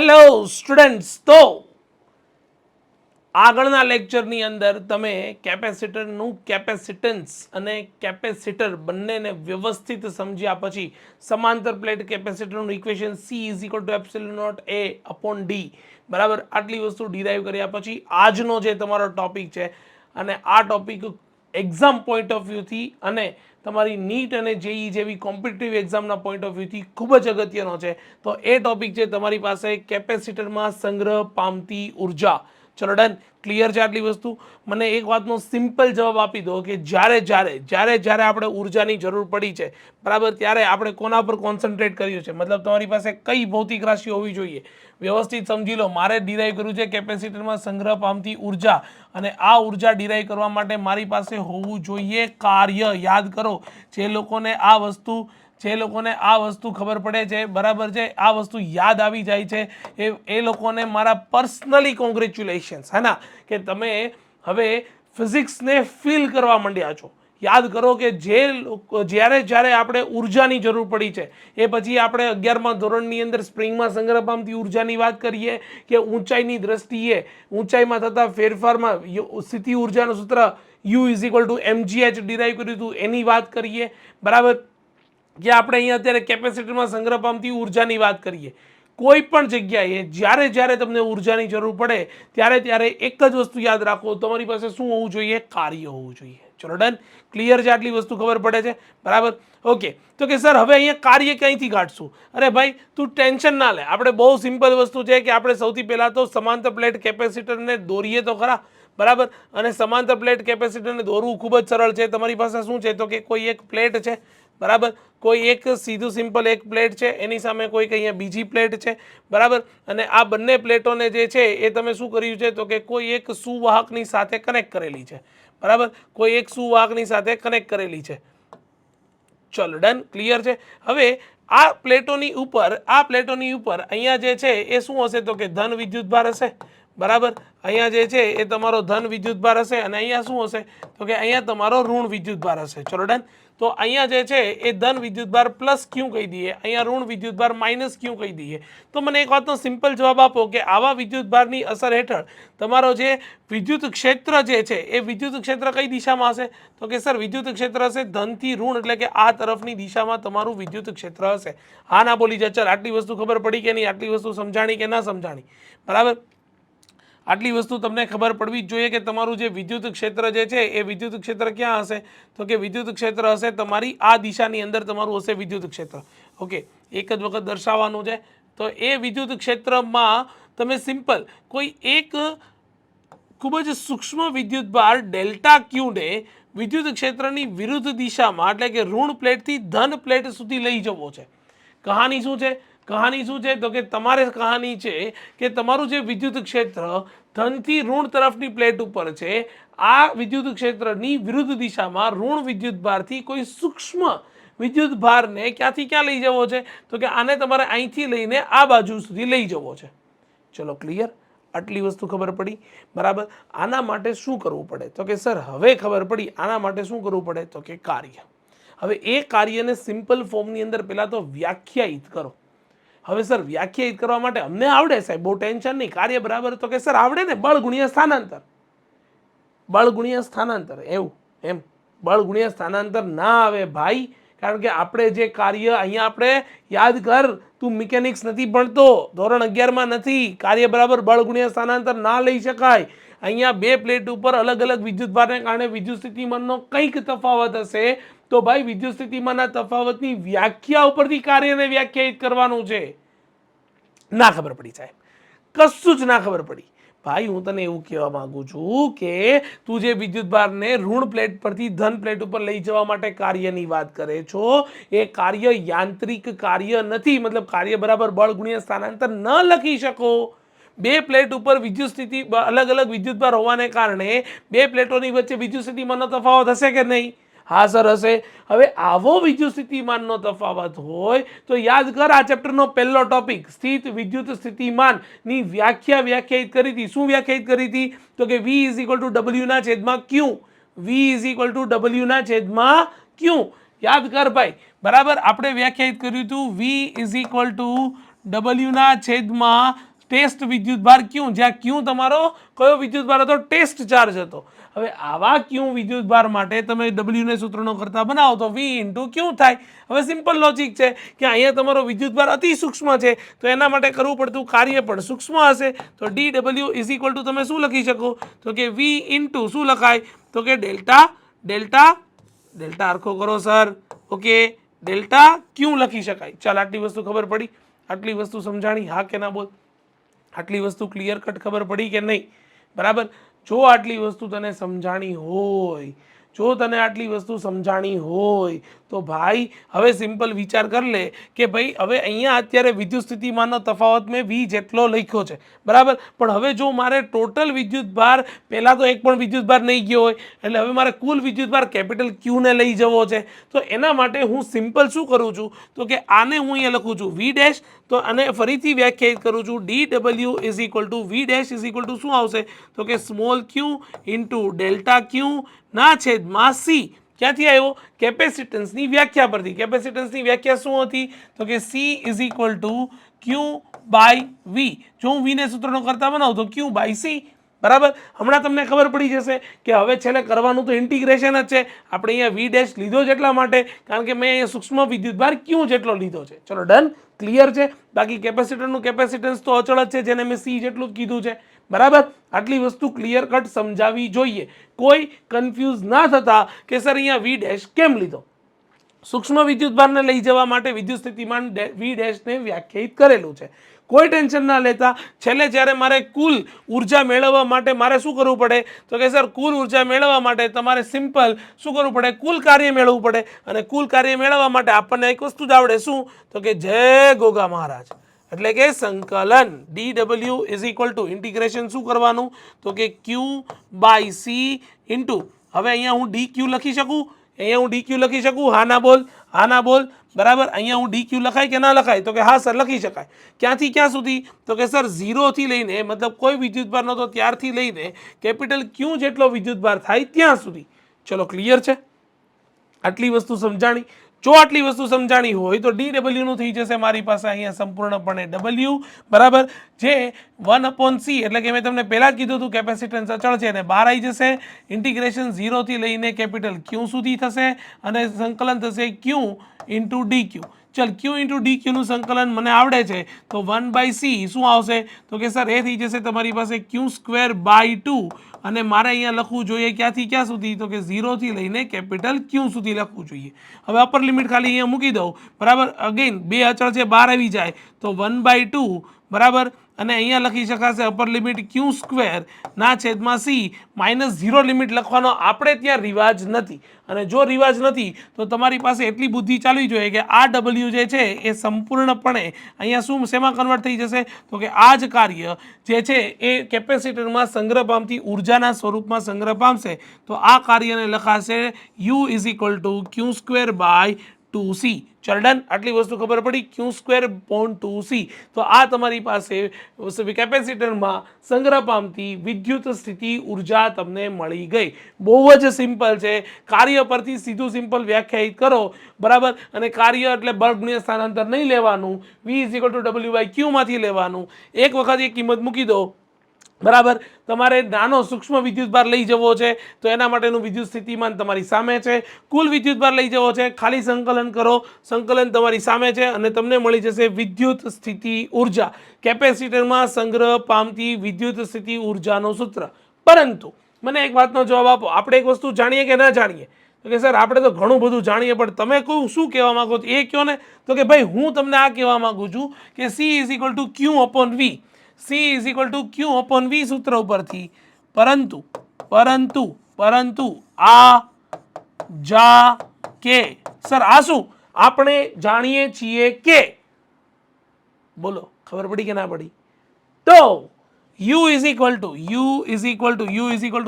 Hello students, તો આગળના લેક્ચરની અંદર તમે કેપેસિટરનું કેપેસિટન્સ અને કેપેસિટર બંનેને વ્યવસ્થિત સમજ્યા પછી સમાંતર પ્લેટ કેપેસિટરનું equation C is equal to epsilon naught A upon D, બરાબર, આટલી વસ્તુ ડિરાઈવ કર્યા પછી આજનો જે તમારો ટોપિક છે, અને આ ટોપિક એક્ઝામ પોઈન્ટ ઓફ વ્યૂથી અને તમારી નીટ અને જેઈ જેવી કોમ્પિટિટિવ એક્ઝામના પોઈન્ટ ઓફ વ્યૂથી ખૂબ જ અગત્યનો છે. તો એ ટોપિક છે તમારી પાસે કેપેસિટરમાં સંગ્રહ પામતી ઉર્જા. ચલો ડન, ક્લિયર છે આટલી વસ્તુ? મને એક વાતનો સિમ્પલ જવાબ આપી દો કે જ્યારે આપણે ઉર્જાની જરૂર પડી છે, બરાબર, ત્યારે આપણે કોના પર કોન્સન્ટ્રેટ કર્યું છે? મતલબ તમારી પાસે કઈ ભૌતિક રાશિ હોવી જોઈએ? વ્યવસ્થિત સમજી લો. મારે ડિરાઈવ કર્યું છે કેપેસિટરમાં સંગ્રહ પામતી ઉર્જા, અને આ ઉર્જા ડિરાઈવ કરવા માટે મારી પાસે હોવું જોઈએ કાર્ય. યાદ કરો, જે લોકોને આ વસ્તુ ખબર પડે છે, બરાબર છે, આ વસ્તુ યાદ આવી જાય છે, એ લોકોને મારા પર્સનલી કોંગ્રેચ્યુલેશન્સ, હે ના, કે તમે હવે ફિઝિક્સને ફીલ કરવા માંડ્યા છો. યાદ કરો કે જ્યારે આપણે ઉર્જાની જરૂર પડી છે, એ પછી આપણે 11મા ધોરણની અંદર સ્પ્રિંગમાં સંગ્રહ પામતી ઉર્જાની વાત કરીએ, કે ઊંચાઈની દ્રષ્ટિએ ઊંચાઈમાં થતા ફેરફારમાં સ્થિતિ ઉર્જાનું સૂત્ર U is equal two mgh derive કર્યું હતું એની વાત કરીએ, બરાબર, કે આપણે અહીંયા અત્યારે કેપેસિટરમાં સંગ્રહ પામતી ઉર્જાની વાત કરીએ. કોઈ પણ જગ્યાએ જ્યારે તમને ઉર્જાની જરૂર પડે ત્યારે એક જ વસ્તુ યાદ રાખો, તમારી પાસે શું હોવું જોઈએ? કાર્ય હોવું જોઈએ. ચલો ડન, ક્લિયર છે? આટલી વસ્તુ ખબર પડે છે, બરાબર? ઓકે, તો કે સર હવે અહીંયા કાર્ય ક્યાંયથી કાઢશું? અરે ભાઈ, તું ટેન્શન ના લે, આપણે બહુ સિમ્પલ વસ્તુ છે કે આપણે સૌથી પહેલાં તો સમાંતર પ્લેટ કેપેસિટરને દોરીએ તો ખરા, બરાબર. અને સમાંતર પ્લેટ કેપેસિટરને દોરવું ખૂબ જ સરળ છે. તમારી પાસે શું છે? તો કે કોઈ એક પ્લેટ છે, બરાબર, કોઈ એક સીધું સિમ્પલ એક પ્લેટ છે, એની સામે કોઈક અહીંયા બીજી પ્લેટ છે, બરાબર, અને આ બંને પ્લેટોને જે છે એ તમે શું કર્યું છે? તો કે કોઈ એક સુવાહકની સાથે કનેક્ટ કરેલી છે, બરાબર, કોઈ એક સુવાહકની સાથે કનેક્ટ કરેલી છે. ચલો ડન, ક્લિયર છે? હવે આ પ્લેટોની ઉપર અહીંયા જે છે એ શું હશે? તો કે ધન વિદ્યુતભાર હશે, બરાબર. અહીંયા જે છે એ તમારો ધન વિદ્યુતભાર હશે, અને અહીંયા શું હશે? તો કે અહીંયા તમારો ઋણ વિદ્યુતભાર હશે. ચલો ડન. તો અહીંયા જે છે એ ધન વિદ્યુતભાર પ્લસ ક્યુ કહી દઈએ, અહીંયા ઋણ વિદ્યુતભાર માઇનસ ક્યુ કહી દઈએ. તો મને એક વાતનો સિમ્પલ જવાબ આપો કે આવા વિદ્યુતભારની અસર હેઠળ તમારો જે વિદ્યુત ક્ષેત્ર જે છે એ વિદ્યુત ક્ષેત્ર કઈ દિશામાં હશે? તો કે સર વિદ્યુત ક્ષેત્ર હશે ધનથી ઋણ, એટલે કે આ તરફની દિશામાં તમારું વિદ્યુત ક્ષેત્ર હશે. હા ના બોલી જા. ચાલ, આટલી વસ્તુ ખબર પડી કે નહીં? આટલી વસ્તુ સમજાણી કે ના સમજાણી? બરાબર, આટલી વસ્તુ તમને ખબર પડવી જ જોઈએ કે તમારું જે વિદ્યુત ક્ષેત્ર જે છે એ વિદ્યુત ક્ષેત્ર ક્યાં હશે? તો કે વિદ્યુત ક્ષેત્ર હશે તમારી આ દિશાની અંદર તમારું હશે વિદ્યુત ક્ષેત્ર. ઓકે, એક જ વખત દર્શાવવાનું છે. તો એ વિદ્યુત ક્ષેત્રમાં તમે સિમ્પલ કોઈ એક ખૂબ જ સૂક્ષ્મ વિદ્યુતભાર ડેલ્ટા ક્યુને વિદ્યુત ક્ષેત્રની વિરુદ્ધ દિશામાં, એટલે કે ઋણ પ્લેટથી ધન પ્લેટ સુધી લઈ જવો છે. કહાની શું છે? તો કે તમારે કહાની છે કે તમારું જે વિદ્યુત ક્ષેત્ર ધનથી ઋણ તરફની પ્લેટ ઉપર છે, આ વિદ્યુત ક્ષેત્રની વિરુદ્ધ દિશામાં ઋણ વિદ્યુતભારથી કોઈ સૂક્ષ્મ વિદ્યુતભારને ક્યાંથી ક્યાં લઈ જવો છે? તો કે આને તમારે અહીંથી લઈને આ બાજુ સુધી લઈ જવો છે. ચલો ક્લિયર? આટલી વસ્તુ ખબર પડી, બરાબર. આના માટે શું કરવું પડે? તો કે સર હવે ખબર પડી. આના માટે શું કરવું પડે? તો કે કાર્ય. હવે એ કાર્યને સિમ્પલ ફોર્મની અંદર પહેલાં તો વ્યાખ્યાયિત કરો. હવે સર વ્યાખ્યાયિત કરવા માટે અમને આવડે સાહેબ, બહુ ટેન્શન નહીં, કાર્ય બરાબર. તો કે સર આવડે ને, બળ ગુણ્યા સ્થાનાંતર. એવું એમ બળ ગુણ્યા સ્થાનાંતર ના આવે ભાઈ, કારણ કે આપણે જે કાર્ય અહીંયા આપણે યાદ કર, તું મિકેનિક્સ નથી ભણતો, ધોરણ 11માં નથી. કાર્ય બરાબર બળ ગુણ્યા સ્થાનાંતર ના લઈ શકાય. અહીંયા બે પ્લેટ ઉપર અલગ અલગ વિદ્યુતભારને કારણે વિદ્યુત સ્થિતિમાનનો કંઈક તફાવત હશે, તો ભાઈ વિદ્યુત સ્થિતિમાનના તફાવતની વ્યાખ્યા ઉપરથી કાર્યને વ્યાખ્યાયિત કરવાનું છે. ના ખબર પડી સાહેબ, કશું જ ના ખબર પડી. ભાઈ હું તને એવું કહેવા માંગુ છું કે તું જે વિદ્યુતભારને ઋણ પ્લેટ પરથી ધન પ્લેટ ઉપર લઈ જવા માટે કાર્યની વાત કરે છો, એ કાર્ય યાંત્રિક કાર્ય નથી. મતલબ કાર્ય બરાબર બળ ગુણ્યા સ્થાનાંતર ન લખી શકો. બે પ્લેટ ઉપર વિદ્યુત સ્થિતિ અલગ અલગ વિદ્યુતભાર હોવાને કારણે બે પ્લેટોની વચ્ચે વિદ્યુત સ્થિતિમાનનો તફાવત હશે કે નહીં? હા સર હશે. હવે આવો વિદ્યુત સ્થિતિમાનનો તફાવત હોય તો યાદ કર, આ ચેપ્ટરનો પહેલો ટોપિક સ્થિત વિદ્યુત સ્થિતિમાનની વ્યાખ્યાયિત કરી હતી. શું વ્યાખ્યાયિત કરી હતી? તો કે V is equal two W ના છેદમાં Q. V is equal two W ના છેદમાં Q. યાદ કર ભાઈ, બરાબર. આપણે વ્યાખ્યાયિત કર્યું હતું V is equal two W ના છેદમાં ટેસ્ટ વિદ્યુતભાર ક્યુ, જ્યાં ક્યુ તમારો કયો વિદ્યુતભાર હતો? ટેસ્ટ ચાર્જ હતો. હવે આવા ક્યુ વિદ્યુતભાર માટે તમે ડબલ્યુ ને સૂત્રનો કરતા બનાવો તો વી ઇન્ટુ ક્યુ થાય. હવે સિમ્પલ લોજિક છે કે અહીંયા તમારો વિદ્યુતભાર અતિ સૂક્ષ્મ છે, તો એના માટે કરવું પડતું કાર્ય પણ સૂક્ષ્મ હશે. તો D W is equal two તમે શું લખી શકો? તો કે વી ઇન્ટુ શું લખાય? તો કે ડેલ્ટા ડેલ્ટા ડેલ્ટા હરખો કરો સર, ઓકે, ડેલ્ટા ક્યુ લખી શકાય. ચાલ, આટલી વસ્તુ ખબર પડી? આટલી વસ્તુ સમજાણી? હા કે ના બોલ? આટલી વસ્તુ ક્લિયર કટ ખબર પડી કે નહીં? બરાબર. જો આટલી વસ્તુ તને સમજાણી હોય, જો તને આટલી વસ્તુ સમજાણી હોય તો ભાઈ હવે સિમ્પલ વિચાર કર લે કે ભાઈ હવે અહીંયા અત્યારે વિદ્યુત સ્થિતિમાનનો તફાવત મેં વી જેટલો લખ્યો છે, બરાબર. પણ હવે જો મારે ટોટલ વિદ્યુતભાર, પહેલાં તો એક પણ વિદ્યુતભાર નહીં ગયો હોય, એટલે હવે મારે કુલ વિદ્યુતભાર કેપિટલ ક્યુને લઈ જવો છે. તો એના માટે હું સિમ્પલ શું કરું છું? તો કે આને હું અહીંયા લખું છું વી ડેશ. તો આને ફરીથી વ્યાખ્યાયિત કરું છું, D W is equal to V dash is equal to શું આવશે? તો કે small q into delta q ના છેદમાં સી. ક્યાંથી આવ્યો? કેપેસિટન્સની વ્યાખ્યા પરથી. કેપેસિટન્સની વ્યાખ્યા શું હતી? તો કે C is equal to Q by V. જો હું વીને સૂત્રનો કરતા બનાવું તો ક્યુ બાય સી, બરાબર. હમણાં તમને ખબર પડી જશે કે હવે છેલ્લે કરવાનું તો ઇન્ટિગ્રેશન જ છે. આપણે અહીંયા વી ડેશ લીધો જ એટલા માટે કારણ કે મેં અહીંયા સૂક્ષ્મ વિદ્યુતભાર ક્યુ જેટલો લીધો છે. ચલો ડન, ક્લિયર છે. બાકી કેપેસિટરનું કેપેસિટન્સ તો અચળ જ છે, જેને મેં સી જેટલું જ કીધું છે, બરાબર. આટલી વસ્તુ ક્લિયર કટ સમજાવી જોઈએ, કોઈ કન્ફ્યુઝ ના થતા કે સર અહીંયા વી ડેશ કેમ લીધો. સૂક્ષ્મ વિદ્યુતભારને લઈ જવા માટે વિદ્યુત સ્થિતિમાન વી ડેશને વ્યાખ્યાયિત કરેલું છે. કોઈ ટેન્શન ના લેતા. છેલ્લે જ્યારે મારે કુલ ઉર્જા મેળવવા માટે મારે શું કરવું પડે? તો કે સર કુલ ઉર્જા મેળવવા માટે તમારે સિમ્પલ શું કરવું પડે? કુલ કાર્ય મેળવવું પડે. અને કુલ કાર્ય મેળવવા માટે આપણને એક વસ્તુ જ આવડે, શું? તો કે જય ગોગા મહારાજ, એટલે કે સંકલન. D W is equal two integration શું કરવાનું? તો કે ક્યુ બાય સી ઇન્ટુ, હવે અહીંયા હું ડી ક્યુ લખી શકું? અહીંયા હું ડી ક્યુ લખી શકું? હા ના બોલ, હા ના બોલ, બરાબર. અહીંયા હું ડી ક્યુ લખાય કે ના લખાય? તો કે હા સર લખી શકાય. ક્યાંથી ક્યાં સુધી? તો કે સર 0થી લઈને, મતલબ કોઈ વિદ્યુતભાર નહોતો ત્યારથી લઈને કેપિટલ ક્યુ જેટલો વિદ્યુતભાર થાય ત્યાં સુધી. ચલો ક્લિયર છે? આટલી વસ્તુ સમજાણી? જો આટલી વસ્તુ સમજાણી હોય તો ડી ડબલ્યુનું થઈ જશે મારી પાસે અહીંયા સંપૂર્ણપણે ડબલ્યુ, બરાબર, જે 1/c, એટલે કે મેં તમને પહેલાં કીધું હતું કેપેસિટન્સ અચળ છે, અને બહાર આવી જશે. ઇન્ટિગ્રેશન 0થી લઈને કેપિટલ ક્યુ સુધી થશે અને સંકલન થશે ક્યુ ઇન્ટુ ડી ક્યુ. ચલ, ક્યુ ઇન્ટુ ડી ક્યુનું સંકલન મને આવડે છે, તો 1/c શું આવશે? તો કે સર એ થઈ જશે તમારી પાસે ક્યુ સ્ક્વેર બાય 2, અને મારે અહીંયા લખવું જોઈએ ક્યાંથી ક્યાં સુધી? તો કે 0થી લઈને કેપિટલ ક્યુ સુધી લખવું જોઈએ. હવે અપર લિમિટ ખાલી અહીંયા મૂકી દઉં, બરાબર. અગેન બે અચળ છે, બહાર આવી જાય તો 1/2, બરાબર. અને અહીંયા લખી શકાશે અપર લિમિટ ક્યુ સ્ક્વેર ના છેદમાં સી, -0 લિમિટ લખવાનો આપણે ત્યાં રિવાજ નથી. અને જો રિવાજ નથી તો તમારી પાસે એટલી બુદ્ધિ ચાલવી જોઈએ કે આ ડબલ્યુ જે છે એ સંપૂર્ણપણે અહીંયા શું શેમાં કન્વર્ટ થઈ જશે? તો કે આ જ કાર્ય જે છે એ કેપેસિટરમાં સંગ્રહ પામતી ઉર્જાના સ્વરૂપમાં સંગ્રહ પામશે. તો આ કાર્યને લખાશે U is equal to Q square by 2c. ચલ ડન, આટલી વસ્તુ ખબર પડી? Q square point 2c. તો આ તમારી પાસે કેપેસિટરમાં સંગ્રહ પામતી વિદ્યુત સ્થિતિ ઉર્જા તમને મળી ગઈ. બહુ જ સિમ્પલ છે. કાર્ય પરથી સીધું સિમ્પલ વ્યાખ્યાયિત કરો, બરાબર. અને કાર્ય એટલે બળનું સ્થાનાંતર નહીં લેવાનું, v is equal to W by ક્યુમાંથી લેવાનું. એક વખત એ કિંમત મૂકી દો, બરાબર. તમારે નાનો સૂક્ષ્મ વિદ્યુતભાર લઈ જવો છે તો એના માટેનું વિદ્યુત સ્થિતિમાન તમારી સામે છે. કુલ વિદ્યુતભાર લઈ જવો છે, ખાલી સંકલન કરો, સંકલન તમારી સામે છે અને તમને મળી જશે વિદ્યુત સ્થિતિ ઉર્જા, કેપેસિટરમાં સંગ્રહ પામતી વિદ્યુત સ્થિતિ ઉર્જાનું સૂત્ર. પરંતુ મને એક વાતનો જવાબ આપો, આપણે એક વસ્તુ જાણીએ કે ના જાણીએ? તો કે સર આપણે તો ઘણું બધું જાણીએ, પણ તમે શું કહેવા માંગો છો એ કહો ને. તો કે ભાઈ હું તમને આ કહેવા માંગુ છું કે C is equal to Q upon V, C is equal to Q upon V સૂત્ર ઉપરથી. પરંતુ પરંતુ પરંતુ આ જા કે સર આ શું આપણે જાણીએ છીએ કે, બોલો ખબર પડી કે ના પડી? તો u ઇઝ ઇક્વલ ટુ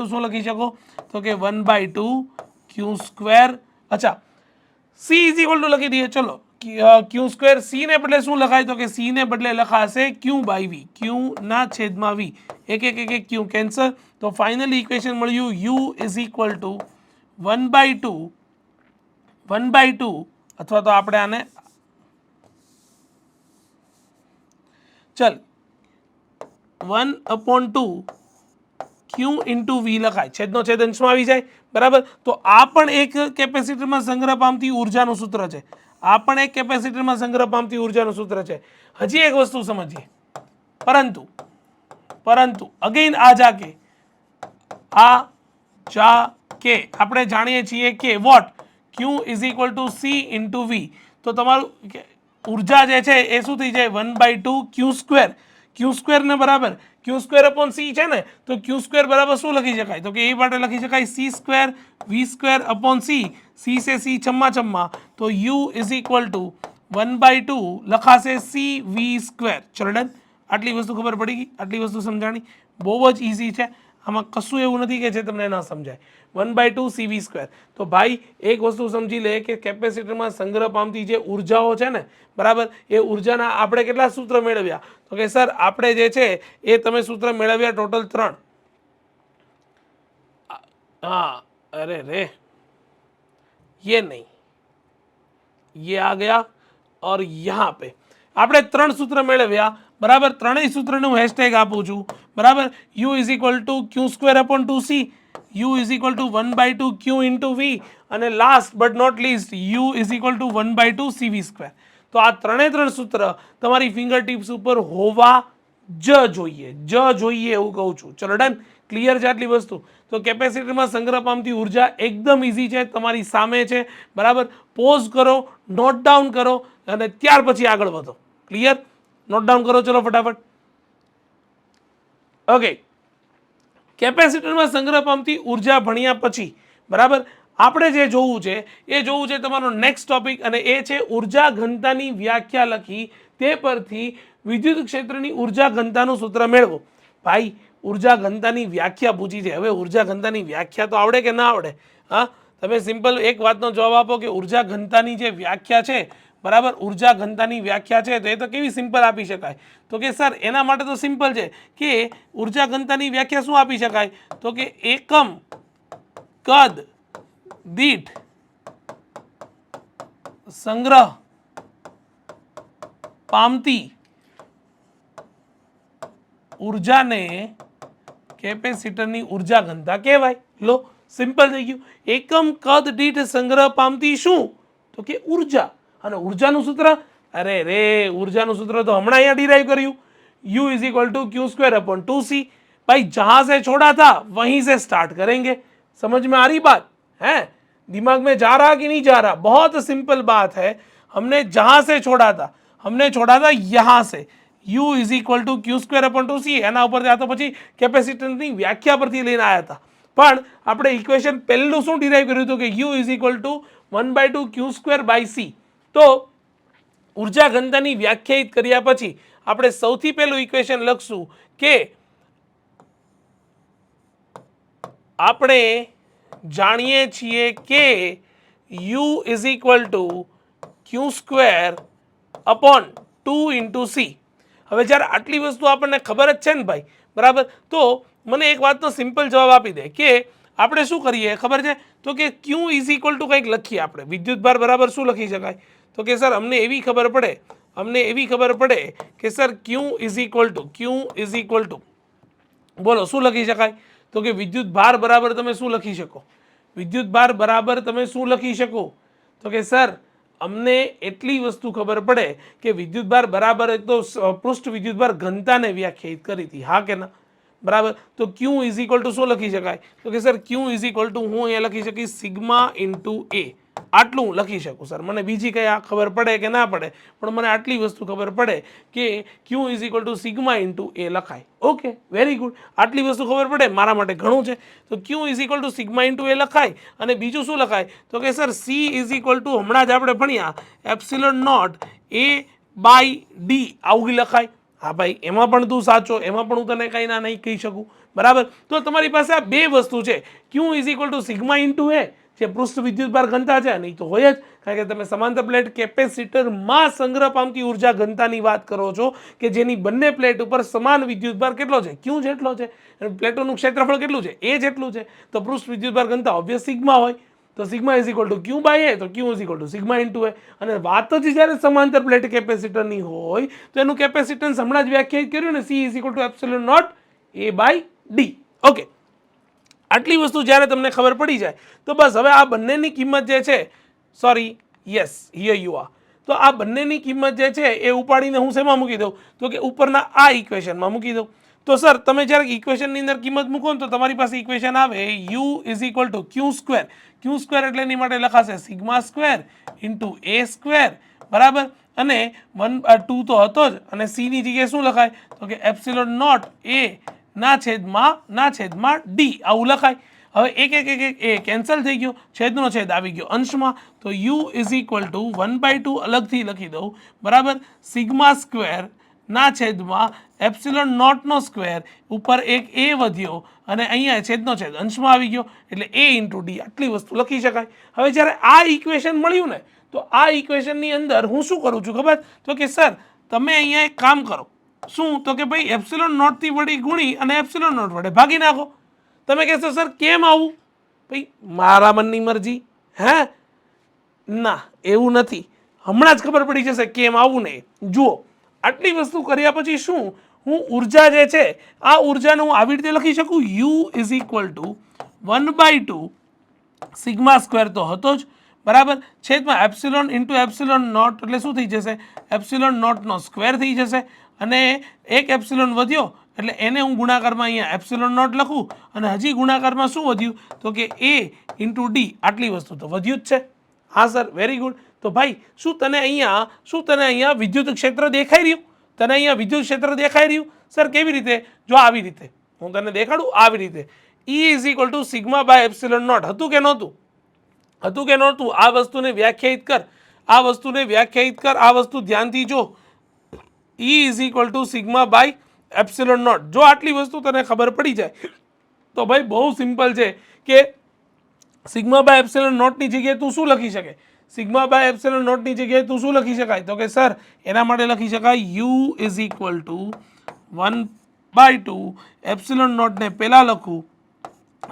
શું લખી શકો? તો કે 1/2 ક્યુ સ્ક્વેર. અચ્છા, c ઇઝ ઇક્વલ ટુ લખી દઈએ. ચલો, ક્યુ સ્ક્વેર સી ને બદલે શું લખાય? તો કે સી ને બદલે લખાશે ક્યુ બાય વી, ક્યુ ના છેદમાં વી. એક ક્યુ કેન્સલ. તો ફાઇનલી ઇક્વેશન મળ્યું યુ ઇઝ ઇક્વલ ટુ 1/2 અથવા તો આપણે આને ચલ 1/2 ક્યુ ઇન્ટુ વી લખાય, છેદનો છેદ અંશમાં આવી જાય, બરાબર. તો આ પણ એક કેપેસિટરમાં સંગ્રહ પામતી ઉર્જાનું સૂત્ર છે, આ પણ એક કેપેસિટરમાં સંગ્રહ પામતી ઉર્જાનું સૂત્ર છે. હજી એક વસ્તુ સમજીએ, પરંતુ અગેન આ જા કે આપણે જાણીએ છીએ કે what q is equal to C into V. તો તમારું ઉર્જા જે છે એ શું થઈ જાય 1/2 ક્યુ સ્ક્વેર, ક્યુ સ્ક્વેર ને બરાબર ક્યુ સ્ક્વેર અપોન સી છે ને, તો ક્યુ સ્ક્વેર બરાબર શું લખી શકાય, તો કે એ માટે લખી શકાય સી સ્ક્વેર વી સ્ક્વેર અપોન સી, સી સે સી છમ્મા છમ્મા, તો યુ ઇઝ ઇક્વલ ટુ 1/2 લખાશે સી વી સ્ક્વેર. ચલો ડન. આટલી વસ્તુ ખબર પડી ગઈ, આટલી વસ્તુ સમજાણી, બહુ જ ઇઝી છે, આમાં કશું એવું નથી કે જે તમને ન સમજાય. 1/2 સીવી સ્ક્વેર. તો ભાઈ એક વસ્તુ સમજી લે કે કેપેસિટરમાં સંગ્રહ પામતી જે ઉર્જાઓ છે ને, બરાબર, એ ઉર્જાના આપણે કેટલા સૂત્ર મેળવ્યા, તો કે સર આપણે જે છે એ તમે સૂત્ર મેળવ્યા ટોટલ 3. हाँ अरे रे ये नहीं, ये आ गया और यहाँ पे આપણે 3 સૂત્ર મેળવ્યા, બરાબર. ત્રણેય સૂત્રને હું હેશટેગ આપું છું, બરાબર. U is equal to Q square upon 2c, U is equal to 1/2 Q into V, અને last but not least U is equal to 1/2 CV square. તો આ ત્રણે સૂત્ર તમારી ફિંગર ટિપ્સ ઉપર હોવા જોઈએ એવું કહું છું. ચલો ડન. ક્લિયર છે આટલી વસ્તુ. તો કેપેસિટરમાં સંગ્રહ પામતી ઉર્જા એકદમ ઇઝી છે, તમારી સામે છે, બરાબર. પોઝ કરો, નોટ ડાઉન કરો અને ત્યાર પછી આગળ વધો. ક્લિયર? નોટ ડાઉન કરો ચલો ફટાફટ. ઓકે, કેપેસિટરમાં સંગ્રહ પામતી ઉર્જા ભણ્યા પછી, બરાબર, આપણે જે જોવું છે તમારો નેક્સ્ટ ટોપિક, અને એ છે ઉર્જા ઘનતાની વ્યાખ્યા લખી તે પરથી વિદ્યુત ક્ષેત્રની ઉર્જા ઘનતાનું સૂત્ર મેળવો. ભાઈ ઉર્જા ઘનતાની વ્યાખ્યા પૂછી છે, હવે ઉર્જા ઘનતાની વ્યાખ્યા તો આવડે કે ના આવડે? હા, તમે સિમ્પલ એક વાતનો જવાબ આપો કે ઉર્જા ઘનતાની જે વ્યાખ્યા છે, બરાબર, ઉર્જા ઘનતાની વ્યાખ્યા છે તો એ તો કેવી સિમ્પલ આપી શકાય, તો કે સર એના માટે તો સિમ્પલ છે કે ઉર્જા ઘનતાની વ્યાખ્યા શું આપી શકાય, તો કે એકમ કદ દીઠ સંગ્રહ પામતી ઉર્જાને કેપેસિટરની ઉર્જા ઘનતા કહેવાય. લો, સિમ્પલ થઈ ગયું. એકમ કદ દીઠ સંગ્રહ પામતી શું, તો કે ઉર્જા. અને ઉર્જાનું સૂત્ર, અરે રે ઉર્જાનું સૂત્ર તો હમણાં અહીંયા ડિરાઈવ કર્યું, U is equal to q square upon 2c. भाई जहां से छोड़ा था वहीं से स्टार्ट करेंगे. समझ में आ रही बात है? दिमाग में जा रहा कि नहीं जा रहा? बहुत सिंपल बात है. हमने जहां से छोड़ा था यहां से U is equal to q square upon 2c. એના ઉપરથી આ તો પછી કેપેસિટન્સની વ્યાખ્યા પરથી લઈને આવ્યા હતા, પણ આપણે ઇક્વેશન પહેલું શું ડિરાઈવ કર્યું હતું કે U is equal to 1/2 q square by C. તો ઉર્જા ઘનતાની વ્યાખ્યાયિત કર્યા પછી આપણે સૌથી પહેલું ઇક્વેશન લખશું કે આપણે જાણીએ છીએ કે U is equal to Q square upon 2 into C. હવે જ્યારે આટલી વસ્તુ આપણને ખબર જ છે ને ભાઈ, બરાબર, તો મને એક વાતનો સિમ્પલ જવાબ આપી દે કે આપણે શું કરીએ ખબર છે, તો કે ક્યુ ઇઝ ઇક્વલ ટુ કંઈક લખીએ આપણે, વિદ્યુતભાર બરાબર શું લખી શકાય, તો કે સર અમને એવી ખબર પડે કે sir Q is equal two બોલો શું લખી શકાય, તો કે વિદ્યુતભાર બરાબર તમે શું લખી શકો, તો કે સર અમને એટલી વસ્તુ ખબર પડે કે વિદ્યુતભાર બરાબર એક તો પૃષ્ઠ વિદ્યુતભાર ઘનતાને વ્યાખ્યાયિત કરી હતી, હા કે ના, બરાબર. તો ક્યુ ઇઝ ઇક્વલ ટુ શું લખી શકાય, તો કે sir Q is equal two હું અહીંયા લખી શકીશ સિગ્મા ઇન્ટુ એ. આટલું હું લખી શકું સર, મને બીજી કંઈ આ ખબર પડે કે ના પડે, પણ મને આટલી વસ્તુ ખબર પડે કે Q is equal to sigma into A લખાય. Okay, very good. આટલી વસ્તુ ખબર પડે મારા માટે ઘણું છે. તો Q is equal to sigma into A લખાય, અને બીજું શું લખાય, તો કે sir C is equal to હમણાં જ આપણે ભણ્યા epsilon naught A by D, આવું લખાય. હા ભાઈ, એમાં પણ તું સાચો, એમાં પણ હું તને કંઈ ના નહીં કહી શકું, બરાબર. તો તમારી પાસે આ બે વસ્તુ છે, Q is equal to sigma into A જે પૃષ્ઠ વિદ્યુતભાર ઘનતા છે, નહીં તો હોય જ, કારણ કે તમે સમાંતર પ્લેટ કેપેસિટરમાં સંગ્રહ પામતી ઉર્જા ઘનતાની વાત કરો છો કે જેની બંને પ્લેટ ઉપર સમાન વિદ્યુતભાર કેટલો છે, ક્યુ જેટલો છે, અને પ્લેટોનું ક્ષેત્રફળ કેટલું છે, એ જેટલું છે, તો પૃષ્ઠ વિદ્યુતભાર ઘનતા ઓબ્વિયસ સિગ્મા હોય. તો sigma is equal to Q by A, તો Q is equal to sigma into A. અને વાત જ જ્યારે સમાંતર પ્લેટ કેપેસિટરની હોય તો એનું કેપેસિટન્સ હમણાં જ વ્યાખ્યાયિત કર્યું ને, C is equal to epsilon naught A by D. Okay, આટલી વસ્તુ જ્યારે તમને ખબર પડી જાય તો બસ હવે આ બંનેની કિંમત જે છે, sorry yes here you are, તો આ બંનેની કિંમત જે છે એ ઉપાડીને હું શેમાં મૂકી દઉં, તો કે ઉપરના આ ઇક્વેશનમાં મૂકી દઉં. તો સર તમે જ્યારે ઇક્વેશનની અંદર કિંમત મૂકો ને તો તમારી પાસે ઇક્વેશન આવે you is equal to Q square. Q square એટલે એની માટે લખાશે સિગ્મા સ્ક્વેર ઇન્ટુ એ સ્ક્વેર, બરાબર, અને 1/2 તો હતો જ, અને સીની જગ્યાએ શું લખાય, તો કે એપ્સિલોન નોટ એ ના છેદમાં ડી, આવું લખાય. હવે એક એ કેન્સલ થઈ ગયો, છેદનો છેદ આવી ગયો અંશમાં, તો યુ ઇઝ ઇક્વલ ટુ 1/2 અલગથી લખી દઉં, બરાબર, સિગ્મા સ્ક્વેર ના છેદમાં એપ્સિલોન નોટનો સ્ક્વેર, ઉપર એક એ વધ્યો અને અહીંયા છેદનો છેદ અંશમાં આવી ગયો, એટલે એ ઇન્ટુ ડી, આટલી વસ્તુ લખી શકાય. હવે જ્યારે આ ઇક્વેશન મળ્યું ને તો આ ઇક્વેશનની અંદર હું શું કરું છું ખબર, તો કે સર તમે અહીંયા એક કામ કરો, શું, તો કે ભાઈ એપ્સિલોન નોટથી વળી ગુણી અને એપ્સિલોન નોટ વડે ભાગી નાખો. તમે કહેશો સર કેમ આવું, ભાઈ મારા મનની મરજી, હે ના એવું નથી, હમણાં જ ખબર પડી જશે કેમ આવું નહીં. જુઓ, આટલી વસ્તુ કર્યા પછી શું, હું ઉર્જા જે છે આ ઉર્જાને હું આવી રીતે લખી શકું, you is equal to 1/2 sigma square તો હતો જ, બરાબર, છેદમાં એપ્સિલોન ઇન્ટુ એપ્સિલોન નોટ, એટલે શું થઈ જશે, એપ્સિલોન નોટનો સ્ક્વેર થઈ જશે, અને એક એપ્સિલોન વધ્યો એટલે એને હું ગુણાકારમાં અહીંયા એપ્સિલોન નોટ લખું, અને હજી ગુણાકારમાં શું વધ્યું, તો કે એ ઇન્ટુ ડી, આટલી વસ્તુ તો વધ્યું જ છે. હા સર, વેરી ગુડ. તો ભાઈ શું તને અહીંયા વિદ્યુત ક્ષેત્ર દેખાઈ રહ્યું, તને અહીંયા વિદ્યુત ક્ષેત્ર દેખાઈ રહ્યું? સર કેવી રીતે, જો આવી રીતે હું તને દેખાડું, આવી રીતે E is equal to sigma by epsilon naught, હતું કે નહોતું, હતું કે નહોતું? આ વસ્તુને વ્યાખ્યાયિત કર, આ વસ્તુને વ્યાખ્યાયિત કર, આ વસ્તુ ધ્યાનથી જો, E is equal to sigma by epsilon naught. જો આટલી વસ્તુ તને ખબર પડી જાય તો ભાઈ બહુ સિમ્પલ છે કે સિગ્મા બાય એપ્સિલોન નોટની જગ્યાએ તું શું લખી શકે, સિગ્મા બાય એપ્સિલોન નોટની જગ્યાએ તું શું લખી શકાય, તો કે સર એના માટે લખી શકાય U is equal to 1/2 epsilon નોટને પહેલાં લખું,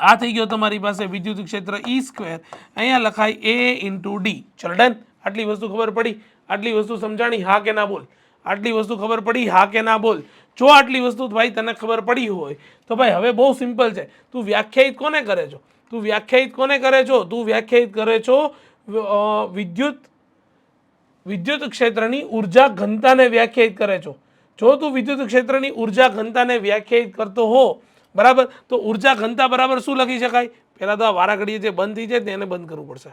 આ થઈ ગયો તમારી પાસે વિદ્યુત ક્ષેત્ર E સ્ક્વેર, અહીંયા લખાય એ ઇન્ટુ ડી. ચલો ડન, આટલી વસ્તુ ખબર પડી, આટલી વસ્તુ સમજાણી, હા કે ના બોલ, આટલી વસ્તુ ખબર પડી, હા કે ના બોલ. જો આટલી વસ્તુ ભાઈ તને ખબર પડી હોય તો ભાઈ હવે બહુ સિમ્પલ છે, તું વ્યાખ્યાયિત કોને કરે છો, તું વ્યાખ્યાયિત કોને કરે છો, તું વ્યાખ્યાયિત કરે છો વિદ્યુત ક્ષેત્રની ઉર્જા ઘનતાને વ્યાખ્યાયિત કરે છો. જો તું વિદ્યુત ક્ષેત્રની ઉર્જા ઘનતાને વ્યાખ્યાયિત કરતો હો, બરાબર, તો ઉર્જા ઘનતા બરાબર શું લખી શકાય, પહેલાં તો આ વારા ઘડીએ જે બંધ થઈ જાય તેને બંધ કરવું પડશે.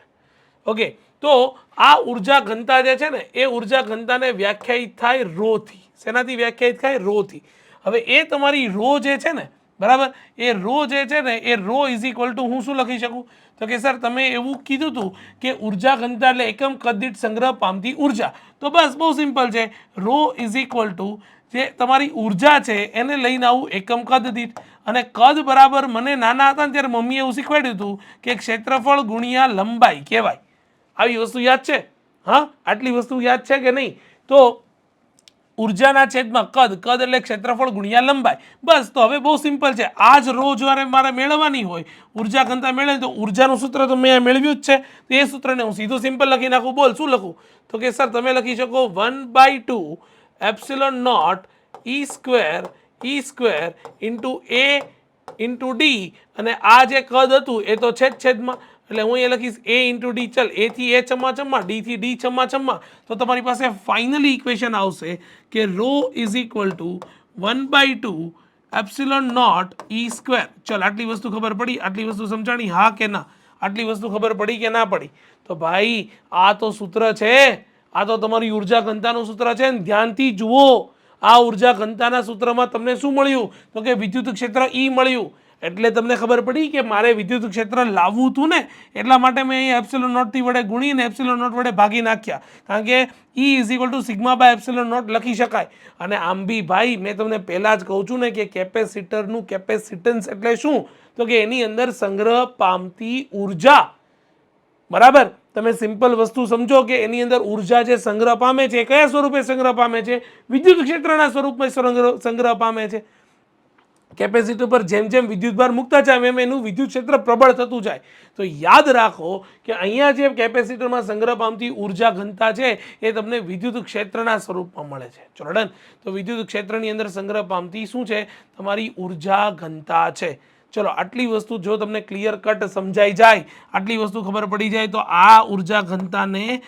ઓકે, તો આ ઉર્જા ઘનતા જે છે ને એ ઉર્જા ઘનતાને વ્યાખ્યાયિત થાય રોથી. શેનાથી વ્યાખ્યાયિત થાય, રોથી. હવે એ તમારી રો જે છે ને, બરાબર, એ રો જે છે ને એ રો ઇઝ ઇક્વલ ટુ હું શું લખી શકું, તો કે સર તમે એવું કીધું હતું કે ઉર્જા ઘનતા એટલે એકમ કદ દીઠ સંગ્રહ પામતી ઉર્જા. તો બસ બહુ સિમ્પલ છે, રો ઇઝ ઇક્વલ ટુ જે તમારી ઉર્જા છે એને લઈને આવું એકમ કદ દીઠ, અને કદ બરાબર મને નાના હતા ને ત્યારે મમ્મીએ એવું શીખવાડ્યું હતું કે ક્ષેત્રફળ ગુણ્યા લંબાઈ કહેવાય. આવી વસ્તુ યાદ છે? હા, આટલી વસ્તુ યાદ છે કે નહીં? તો ઉર્જાના છેદમાં કદ, કદ એટલે ક્ષેત્રફળ ગુણ્યા લંબાઈ. બસ, તો હવે બહુ સિમ્પલ છે. આ જ રો જ્યારે મારે મેળવવાની હોય, ઉર્જા ઘનતા મેળવે તો ઉર્જાનું સૂત્ર તો મેં મેળવ્યું જ છે, તો એ સૂત્રને હું સીધું સિમ્પલ લખી નાખું. બોલ શું લખું, તો કે સર તમે લખી શકો 1/2 epsilon naught E square into A into D, અને આ જે કદ હતું એ તો છેદમાં, એટલે હું અહીંયા લખીશ એ ઇન્ટુ ડી. ચલ, એ થી એ ચમ્મા, ડી થી ડી ચમ્મા, તો તમારી પાસે ફાઇનલી ઇક્વેશન આવશે કે rho is equal to 1/2 epsilon naught E square. ચલ, આટલી વસ્તુ ખબર પડી, આટલી વસ્તુ સમજાણી, હા કે ના? આટલી વસ્તુ ખબર પડી કે ના પડી? તો ભાઈ આ તો સૂત્ર છે, આ તો તમારી ઉર્જા ઘનતાનું સૂત્ર છે. ધ્યાનથી જુઓ, આ ઉર્જા ઘનતાના સૂત્રમાં તમને શું મળ્યું, તો કે વિદ્યુત ક્ષેત્ર E મળ્યું. એટલે તમને ખબર પડી કે મારે વિદ્યુત ક્ષેત્ર લાવવું હતું ને, એટલા માટે મેં અહીંયા એપ્સિલોન નોટથી વડે ગુણીને એપ્સિલોન નોટ વડે ભાગી નાખ્યા, કારણ કે E is equal to sigma by epsilon naught લખી શકાય. અને આમ બી ભાઈ મેં તમને પહેલાં જ કહું છું ને કે કેપેસિટરનું કેપેસિટન્સ એટલે શું, તો કે એની અંદર સંગ્રહ પામતી ઉર્જા. બરાબર, તમે સિમ્પલ વસ્તુ સમજો કે એની અંદર ઉર્જા જે સંગ્રહ પામે છે, કયા સ્વરૂપે સંગ્રહ પામે છે, વિદ્યુત ક્ષેત્રના સ્વરૂપમાં સંગ્રહ પામે છે. કેપેસિટર પર જેમ જેમ વિદ્યુતભાર મૂકતા જાય એમ એનું વિદ્યુત ક્ષેત્ર પ્રબળ થતું જાય. તો યાદ રાખો કે અહીંયા જે કેપેસિટરમાં સંગ્રહ પામતી ઉર્જા ઘનતા છે એ તમને વિદ્યુત ક્ષેત્રના સ્વરૂપમાં મળે છે. ચલો ડન. તો વિદ્યુત ક્ષેત્રની અંદર સંગ્રહ પામતી શું છે? તમારી ઉર્જા ઘનતા છે. ચલો આટલી વસ્તુ જો તમને ક્લિયર કટ સમજાઈ જાય, આટલી વસ્તુ ખબર પડી જાય તો આ ઉર્જા ઘનતાને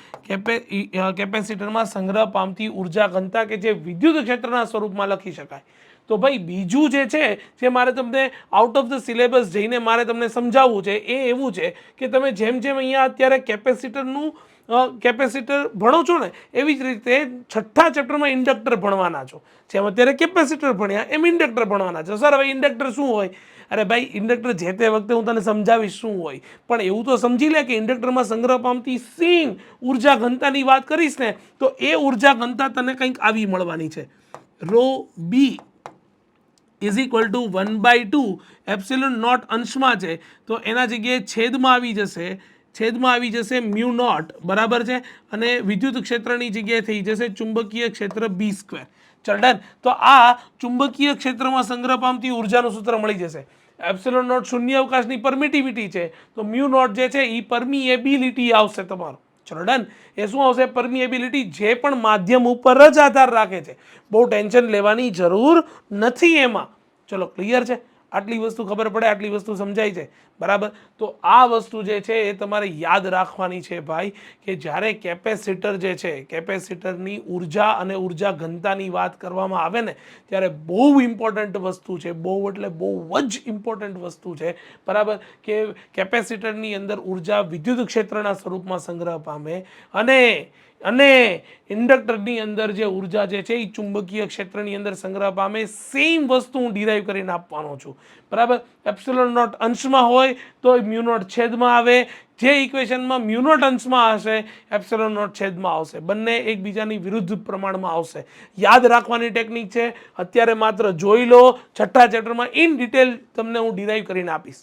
કેપેસિટરમાં સંગ્રહ પામતી ઉર્જા ઘનતા કે જે વિદ્યુત ક્ષેત્રના સ્વરૂપમાં લખી શકાય. તો ભાઈ બીજું જે છે જે મારે તમને આઉટ ઓફ ધ સિલેબસ જઈને મારે તમને સમજાવવું છે એ એવું છે કે તમે જેમ જેમ અહીંયા અત્યારે કેપેસિટર ભણો છો ને એવી જ રીતે છઠ્ઠા ચેપ્ટરમાં ઇન્ડક્ટર ભણવાના છો. જેમ અત્યારે કેપેસિટર ભણ્યા એમ ઇન્ડક્ટર ભણવાના છો. સર હવે ઇન્ડક્ટર શું હોય? અરે ભાઈ ઇન્ડક્ટર જે તે વખતે હું તને સમજાવીશ શું હોય, પણ એવું તો સમજી લે કે ઇન્ડક્ટરમાં સંગ્રહ પામતી સેમ ઉર્જા ઘનતાની વાત કરીશ ને તો એ ઉર્જા ઘનતા તને કંઈક આવી મળવાની છે. Rho B is equal to 1/2 epsilon naught અંશમાં છે તો એના જગ્યાએ છેદમાં આવી જશે મ્યુ નોટ, બરાબર છે, અને વિદ્યુત ક્ષેત્રની જગ્યાએ થઈ જશે ચુંબકીય ક્ષેત્ર B². ચલ ડન. તો આ ચુંબકીય ક્ષેત્રમાં સંગ્રહ પામતી ઉર્જાનું સૂત્ર મળી જશે. એપ્સિલોન નોટ શૂન્ય અવકાશની પરમિટિવિટી છે તો મ્યુ નોટ જે છે એ પરમિએબિલિટી આવશે તમારો. ચલો ડન. એ શું આવશે? પરમિએબિલિટી, જે પણ માધ્યમ ઉપર જ આધાર રાખે છે. બહુ ટેન્શન લેવાની જરૂર નથી એમાં. ચલો ક્લિયર છે? આટલી વસ્તુ ખબર પડે, આટલી વસ્તુ સમજાય છે, બરાબર. તો આ વસ્તુ જે છે એ તમારે યાદ રાખવાની છે ભાઈ, કે જ્યારે કેપેસિટર જે છે કેપેસિટરની ઉર્જા અને ઉર્જા ઘનતાની વાત કરવામાં આવે ને ત્યારે બહુ ઇમ્પોર્ટન્ટ વસ્તુ છે, બહુ એટલે બહુ જ ઇમ્પોર્ટન્ટ વસ્તુ છે, બરાબર, કે કેપેસિટરની અંદર ઉર્જા વિદ્યુત ક્ષેત્રના સ્વરૂપમાં સંગ્રહ પામે અને ઇન્ડક્ટરની અંદર જે ઉર્જા જે છે એ ચુંબકીય ક્ષેત્રની અંદર સંગ્રહ પામે. સેમ વસ્તુ હું ડિરાઈવ કરીને આપવાનો છું, બરાબર. એપ્સિલોન નોટ અંશમાં હોય તો મ્યુ નોટ છેદમાં આવે. જે ઇક્વેશનમાં મ્યુ નોટ અંશમાં હશે એપ્સિલોન નોટ છેદમાં આવશે. બંને એકબીજાની વિરુદ્ધ પ્રમાણમાં આવશે. યાદ રાખવાની ટેકનિક છે. અત્યારે માત્ર જોઈ લો, છઠ્ઠા ચેપ્ટરમાં ઇન ડિટેલ તમને હું ડિરાઈવ કરીને આપીશ.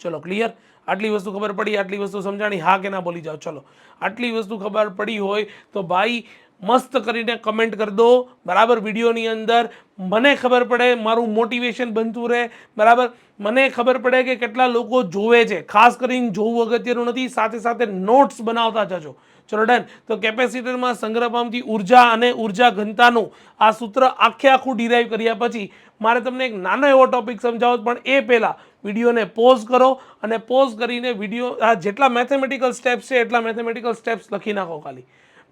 ચલો ક્લિયર? આટલી વસ્તુ ખબર પડી? આટલી વસ્તુ સમજાણી? હા કે ના બોલી જાઓ. ચલો આટલી વસ્તુ ખબર પડી હોય તો ભાઈ મસ્ત કરીને કમેન્ટ કરી દો, બરાબર, વિડીયોની અંદર. મને ખબર પડે, મારું મોટિવેશન બનતું રહે, બરાબર. મને ખબર પડે કે કેટલા લોકો જોવે છે. ખાસ કરીને જોવું અગત્યનું નથી, સાથે સાથે નોટ્સ બનાવતા જજો. ચલો ડન. તો કેપેસિટરમાં સંગ્રહ પામતી ઉર્જા અને ઉર્જા ઘનતાનું આ સૂત્ર આખું ડિરાઈવ કર્યા પછી મારે તમને એક નાનો એવો ટોપિક સમજાવો, પણ એ પહેલાં વિડીયોને પોઝ કરો અને પોઝ કરીને વિડીયો આ જેટલા મેથેમેટિકલ સ્ટેપ્સ છે એટલા મેથેમેટિકલ સ્ટેપ્સ લખી નાખો. ખાલી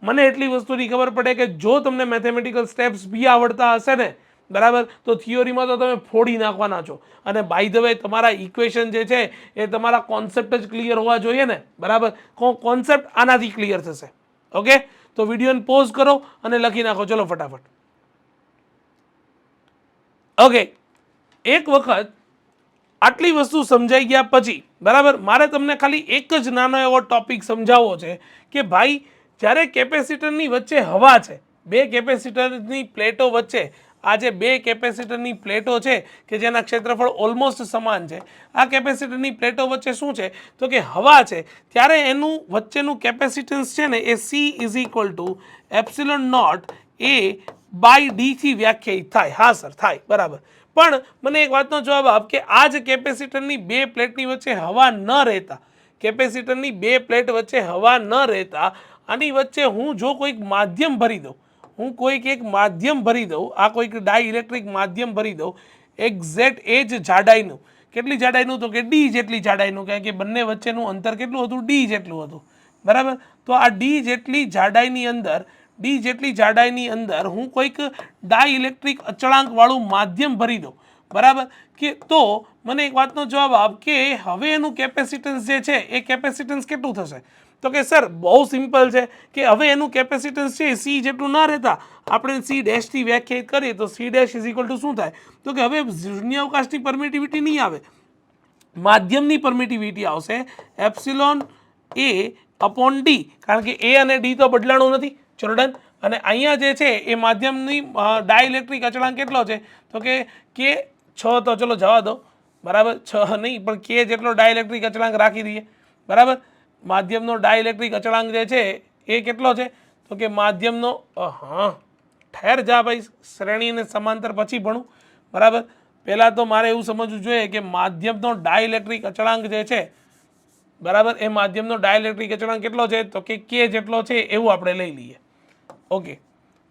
મને એટલી વસ્તુની ખબર પડે કે જો તમને મેથેમેટિકલ સ્ટેપ્સ બી આવડતા હશે ને, બરાબર, તો થિયોરીમાં તો તમે ફોડી નાખવાના છો. અને બાય ધ વે તમારા ઇક્વેશન જે છે એ તમારા કોન્સેપ્ટ જ ક્લિયર હોવા જોઈએ ને, બરાબર. કોન્સેપ્ટ આનાથી ક્લિયર થશે. ઓકે, તો વિડીયોને પોઝ કરો અને લખી નાખો. ચલો ફટાફટ. ઓકે, એક વખત આટલી વસ્તુ સમજાઈ ગયા પછી, બરાબર, મારે તમને ખાલી એક જ નાનો એવો ટોપિક સમજાવવો છે કે ભાઈ જ્યારે કેપેસિટરની વચ્ચે હવા છે, બે કેપેસિટરની પ્લેટો વચ્ચે, આ જે બે કેપેસિટરની પ્લેટો છે કે જેના ક્ષેત્રફળ ઓલમોસ્ટ સમાન છે, આ કેપેસિટરની પ્લેટો વચ્ચે શું છે તો કે હવા છે, ત્યારે એનું વચ્ચેનું કેપેસિટન્સ છે ને એ C is equal to epsilon naught A/D થી વ્યાખ્યાયિત થાય. હા સર, થાય, બરાબર. પણ મને એક વાતનો જવાબ આપ કે આ જ કેપેસિટરની બે પ્લેટની વચ્ચે હવા ન રહેતા, કેપેસિટરની બે પ્લેટ વચ્ચે હવા ન રહેતા આની વચ્ચે હું જો કોઈક માધ્યમ ભરી દઉં, આ કોઈક ડાઇલેક્ટ્રિક માધ્યમ ભરી દઉં એક્ઝેક્ટ એ જ જાડાઈનું, કેટલી જાડાઈનું તો કે D જેટલી જાડાઈનું, કારણ કે બંને વચ્ચેનું અંતર કેટલું હતું? D જેટલું હતું, બરાબર. તો આ D જેટલી જાડાઈની અંદર હું કોઈક ડાઇલેક્ટ્રિક અચળાંકવાળું માધ્યમ ભરી દઉં, બરાબર, કે તો મને એક વાતનો જવાબ આપ કે હવે એનું કેપેસિટન્સ જે છે એ કેપેસિટન્સ કેટલું થશે? તો કે સર બહુ સિમ્પલ છે કે હવે એનું કેપેસિટન્સ છે C જેટલું ના રહેતા આપણે C ડેશથી વ્યાખ્યાયિત કરીએ તો C dash is equal to શું થાય તો કે હવે શૂન્ય અવકાશની પરમિટિવિટી નહીં આવે, માધ્યમની પરમિટિવિટી આવશે એપ્સિલોન A/D, કારણ કે A અને D તો બદલાણું નથી. ચલો ડન. અને અહીંયા જે છે એ માધ્યમની ડાઇલેક્ટ્રિક અચળાંક કેટલો છે તો કે K6, તો ચલો જવા દો, બરાબર, 6 નહીં પણ K જેટલો ડાઇલેક્ટ્રિક અચળાંક રાખી દઈએ, બરાબર. માધ્યમનો ડાઇલેક્ટ્રિક અચળાંક જે છે એ કેટલો છે તો કે માધ્યમનો ઠેર જા ભાઈ, શ્રેણી અને સમાંતર પછી ભણું, બરાબર. પહેલાં તો મારે એવું સમજવું જોઈએ કે માધ્યમનો ડાઇલેક્ટ્રિક અચળાંક જે છે બરાબર, એ માધ્યમનો ડાઇલેક્ટ્રિક અચળાંક કેટલો છે તો કે કે જેટલો છે એવું આપણે લઈ લઈએ. ઓકે,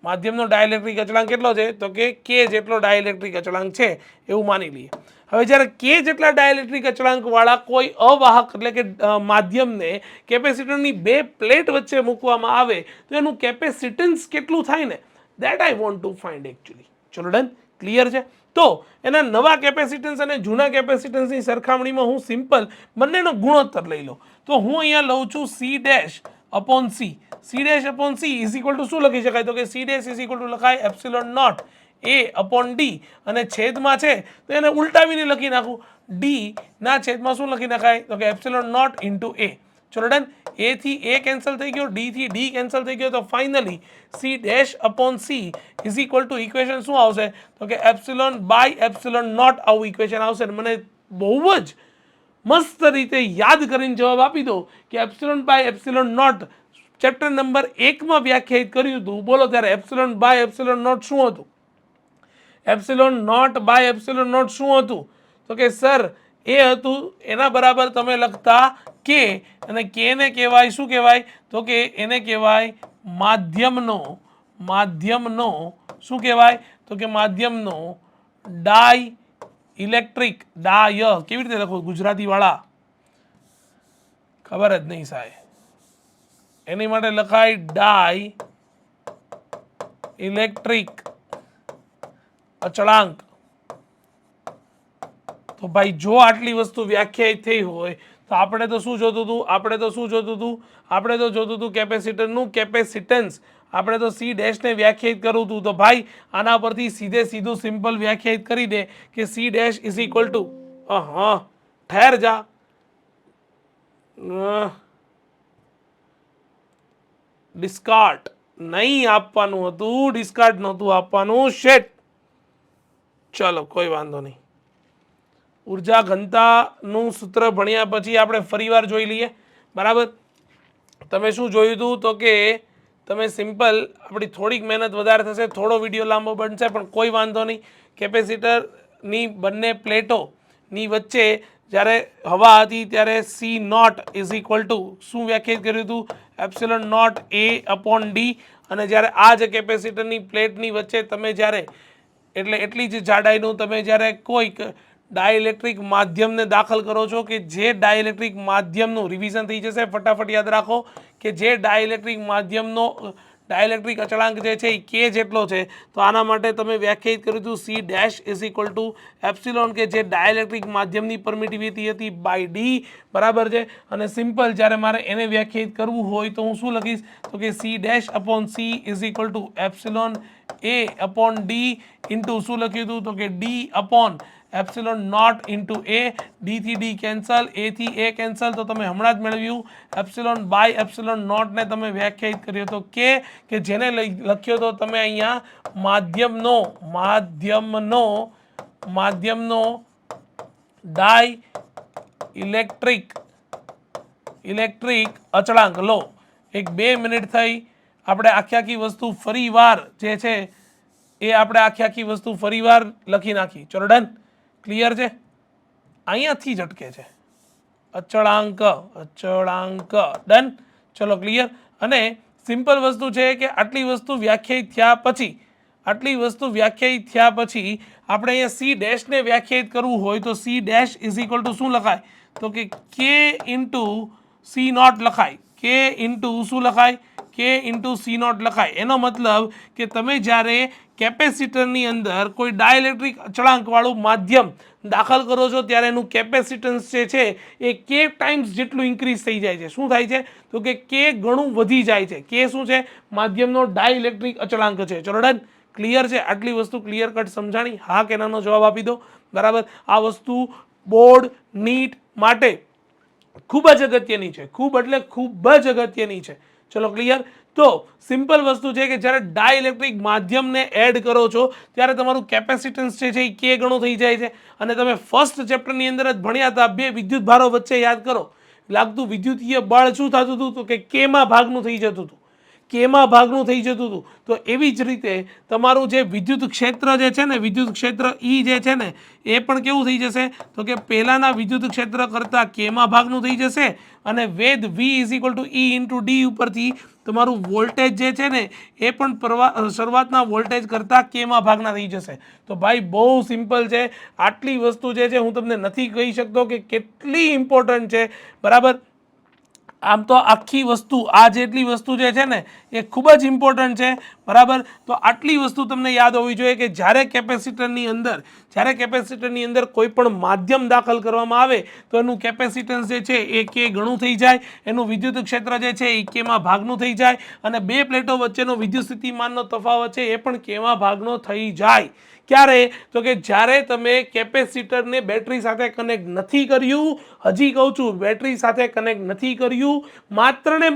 માધ્યમનો ડાઇલેક્ટ્રિક અચળાંક કેટલો છે તો કે જેટલો ડાઇલેક્ટ્રિક અચળાંક છે એવું માની લઈએ. હવે જ્યારે કે જેટલા ડાઇલેક્ટ્રિક અચળાંકવાળા કોઈ અવાહક એટલે કે માધ્યમને કેપેસિટરની બે પ્લેટ વચ્ચે મૂકવામાં આવે તો એનું કેપેસિટન્સ કેટલું થાય ને, that I want to find actually. ચલો ડન, ક્લિયર છે. તો એના નવા કેપેસિટન્સ અને જૂના કેપેસિટન્સની સરખામણીમાં હું સિમ્પલ બંનેનો ગુણોત્તર લઈ લઉં. તો હું અહીંયા લઉં છું C dash upon C. C dash upon C is equal to શું લખી શકાય તો કે C dash is equal to લખાય epsilon naught A upon D, અને છેદમાં છે તો એને ઉલટાવીને લખી નાખું, ડી ના છેદમાં શું લખી નાખાય તો કે એપ્સિલોન નોટ ઇન્ટુ એ. ચલો ડન, એ થી એ કેન્સલ થઈ ગયો, ડી થી ડી કેન્સલ થઈ ગયો, તો finally C dash upon C is equal two equation શું આવશે તો કે એપ્સિલોન બાય એપ્સિલોન નોટ આવું ઇક્વેશન આવશે. મને બહુ જ મસ્ત રીતે યાદ કરીને જવાબ આપી દો કે epsilon by epsilon naught chapter number 1માં વ્યાખ્યાયિત કર્યું હતું. બોલો ત્યારે એપ્સિલોન બાય એપ્સિલોન નોટ શું હતું? Epsilon naught by epsilon naught શું હતું તો કે સર એ હતું એના બરાબર તમે લખતા કે, અને કે ને કહેવાય શું કહેવાય તો કે એને કહેવાય માધ્યમનો શું કહેવાય તો કે માધ્યમનો ડાય ઇલેક્ટ્રિક, ડાય કેવી રીતે લખો ગુજરાતી વાળા, ખબર જ નહીં સાહેબ, એની માટે લખાય ડાય ઇલેક્ટ્રિક અચળાંક. તો ભાઈ જો આટલી વસ્તુ વ્યાખ્યાયિત થઈ હોય તો આપણે તો શું જોતું હતું, આપણે તો જોતું હતું કેપેસિટરનું કેપેસિટન્સ. આપણે તો સી ડેશને વ્યાખ્યાયિત કરવું હતું. તો ભાઈ આના પરથી સીધું સિમ્પલ વ્યાખ્યાયિત કરી દે કે C dash is equal two ઠેર જા ડિસ્કાર્ડ નહીં આપવાનું હતું, ડિસ્કાર્ડ નહોતું આપવાનું, શેટ. ચલો કોઈ વાંધો નહીં. ઉર્જા ઘનતાનું સૂત્ર ભણ્યા પછી આપણે ફરીવાર જોઈ લઈએ. બરાબર, તમે શું જોયું હતું તો કે તમે સિમ્પલ આપણી થોડીક મહેનત વધારે થશે, થોડો વિડીયો લાંબો બનશે પણ કોઈ વાંધો નહીં. કેપેસિટરની બંને પ્લેટોની વચ્ચે જ્યારે હવા હતી ત્યારે C naught is equal to શું વ્યાખ્યાયિત કર્યું હતું epsilon naught A upon D. અને જ્યારે આ જ કેપેસિટરની પ્લેટની વચ્ચે તમે જ્યારે એટલે એટલી જ જાડાઈનું તમે જ્યારે કોઈક ડાઇલેક્ટ્રિક માધ્યમને દાખલ કરો છો કે જે ડાઇલેક્ટ્રિક માધ્યમનું રિવિઝન થઈ જશે, ફટાફટ યાદ રાખો કે જે ડાઇલેક્ટ્રિક માધ્યમનો ડાઇલેક્ટ્રિક અચળાંક જે છે એ કે જેટલો છે. તો આના માટે તમે વ્યાખ્યાયિત કર્યું હતું C dash is equal to epsilon કે જે ડાઇલેક્ટ્રિક માધ્યમની પરમિટિવિટી હતી બાય ડી. બરાબર છે, અને સિમ્પલ જ્યારે મારે એને વ્યાખ્યાયિત કરવું હોય તો હું શું લખીશ તો કે C dash upon C is equal to epsilon A upon D into શું લખ્યું હતું તો કે D upon epsilon naught into A. D થી ડી કેન્સલ, એ થી એ કેન્સલ, તો તમે હમણાં જ મેળવ્યું એપ્સિલોન બાય એપ્સિલોન નોટને તમે વ્યાખ્યાયિત કર્યો તો કે જેને લખ્યો તો તમે અહીંયા માધ્યમનો ડાય ઇલેક્ટ્રિક અચળાંક લો. 2 મિનિટ થઈ, આપણે આખી વસ્તુ ફરીવાર જે છે એ આપણે આખી વસ્તુ ફરીવાર લખી નાખી. ચલો ડન, ક્લિયર છે. અહીંયાથી જ અટકે છે અચળાંક ડન. ચલો ક્લિયર. અને સિમ્પલ વસ્તુ છે કે આટલી વસ્તુ વ્યાખ્યાયિત થયા પછી આપણે અહીંયા સી ડેશને વ્યાખ્યાયિત કરવું હોય તો C dash is equal to શું લખાય તો કે ઇન્ટુ સી નોટ લખાય, ઇન્ટુ શું લખાય ઇન્ટુ સી નોટ લખાય. એનો મતલબ કે તમે જ્યારે કેપેસિટરની અંદર કોઈ ડાઇલેક્ટ્રિક અચળાંકવાળું માધ્યમ દાખલ કરો છો ત્યારે એનું કેપેસિટન્સ જે છે એ કે ટાઈમ્સ જેટલું ઇન્ક્રીઝ થઈ જાય છે. શું થાય છે તો કે ઘણું વધી જાય છે. કે શું છે માધ્યમનો ડાઇલેક્ટ્રિક અચળાંક છે. ચલો ડન, ક્લિયર છે. આટલી વસ્તુ ક્લિયર કટ સમજાણી? હા કે નાનો જવાબ આપી દો. બરાબર, આ વસ્તુ બોર્ડ નીટ માટે ખૂબ જ અગત્યની છે, ખૂબ જ અગત્યની છે. ચલો ક્લિયર. તો સિમ્પલ વસ્તુ છે કે જ્યારે ડાઇલેક્ટ્રિક માધ્યમને એડ કરો છો ત્યારે તમારું કેપેસિટન્સ છે એ કે ગણું થઈ જાય છે. અને તમે ફર્સ્ટ ચેપ્ટરની અંદર જ ભણ્યા હતા, 2 વિદ્યુત ભારો વચ્ચે યાદ કરો લાગતું વિદ્યુતીય બળ શું થતું હતું તો કે કેમાં ભાગનું થઈ જતું હતું. કેમાં ભાગનું થઈ જતું હતું. તો એવી જ રીતે તમારું જે વિદ્યુત ક્ષેત્ર જે છે ને, વિદ્યુત ક્ષેત્ર ઈ જે છે ને, એ પણ કેવું થઈ જશે તો કે પહેલાંના વિદ્યુત ક્ષેત્ર કરતાં કેમાં ભાગનું થઈ જશે. અને વેધ V is equal two E into D ઉપરથી તમારું વોલ્ટેજ જે છે ને એ પણ શરૂઆતના વોલ્ટેજ કરતાં કેમાં ભાગના થઈ જશે. તો ભાઈ બહુ સિમ્પલ છે. આટલી વસ્તુ જે છે હું તમને નથી કહી શકતો કે કેટલી ઇમ્પોર્ટન્ટ છે, બરાબર. આમ તો આખી વસ્તુ આ જેટલી વસ્તુ જે છે ને એ ખૂબ જ ઇમ્પોર્ટન્ટ છે, બરાબર. તો આટલી વસ્તુ તમને યાદ હોવી જોઈએ કે જ્યારે કેપેસિટરની અંદર કોઈ પણ માધ્યમ દાખલ કરવામાં આવે તો એનું કેપેસિટન્સ જે છે એ કે ગણું થઈ જાય, એનું વિદ્યુત ક્ષેત્ર જે છે એ કેમાં ભાગનું થઈ જાય, અને બે પ્લેટો વચ્ચેનો વિદ્યુત સ્થિતિમાનનો તફાવત છે એ પણ કેમાં ભાગનો થઈ જાય. ક્યારે તો કે જ્યારે તમે કેપેસિટરને બેટરી સાથે કનેક્ટ નથી કર્યું, હજી કહું છું બેટરી સાથે કનેક્ટ નથી કર્યું, માત્ર ને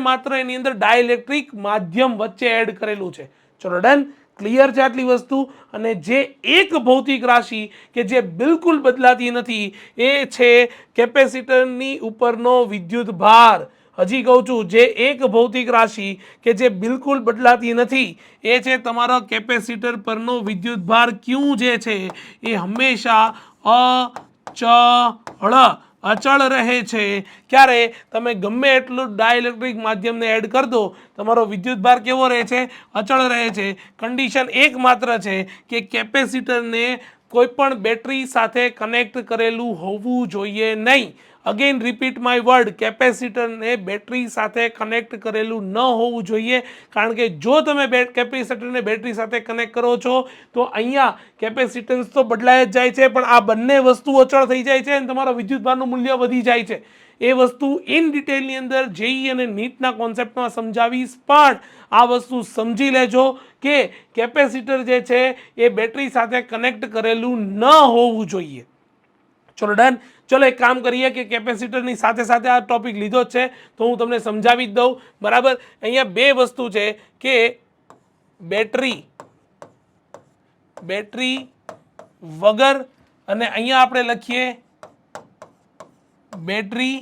માત્ર એની અંદર ડાયઇલેક્ટ્રિક માધ્યમ વચ્ચે એડ કરેલું છે. ચલો ડન, ક્લિયર છે આટલી વસ્તુ. અને જે એક ભૌતિક રાશિ કે જે બિલકુલ બદલાતી નથી એ છે કેપેસિટરની ઉપરનો વિદ્યુત ભાર. હજી કહું છું, જે એક ભૌતિક રાશિ કે જે બિલકુલ બદલાતી નથી એ છે તમારા કેપેસિટર પરનો વિદ્યુત ભાર ક્યુ જે છે એ હંમેશા અચળ રહે છે. ક્યારે તમે ગમે એટલું ડાયઇલેક્ટ્રિક માધ્યમને એડ કરી દો, તમારો વિદ્યુત ભાર કેવો રહે છે? અચળ રહે છે. કન્ડિશન એકમાત્ર છે કે કેપેસિટરને કોઈ પણ બેટરી સાથે કનેક્ટ કરેલું હોવું જોઈએ નહીં. અગેન રિપીટ માય વર્ડ, કેપેસિટરને બેટરી સાથે કનેક્ટ કરેલું ન હોવું જોઈએ. કારણ કે જો તમે કેપેસિટરને બેટરી સાથે કનેક્ટ કરો છો તો અહીંયા કેપેસિટન્સ તો બદલાય જ જાય છે, પણ આ બંને વસ્તુ અચળ થઈ જાય છે અને તમારા વિદ્યુતભારનું મૂલ્ય વધી જાય છે. એ વસ્તુ ઇન ડિટેલની અંદર જેઈ અને નીટના કોન્સેપ્ટમાં સમજાવીશ, પણ આ વસ્તુ સમજી લેજો કે કેપેસિટર જે છે એ બેટરી સાથે કનેક્ટ કરેલું ન હોવું જોઈએ. ચલો ડન. ચલો એક કામ કરીએ કે કેપેસિટરની સાથે સાથે આ ટોપિક લીધો જ છે તો હું તમને સમજાવી જ દઉં, બરાબર. અહીંયા બે વસ્તુ છે કે બેટરી વગર, અને અહીંયા આપણે લખીએ બેટરી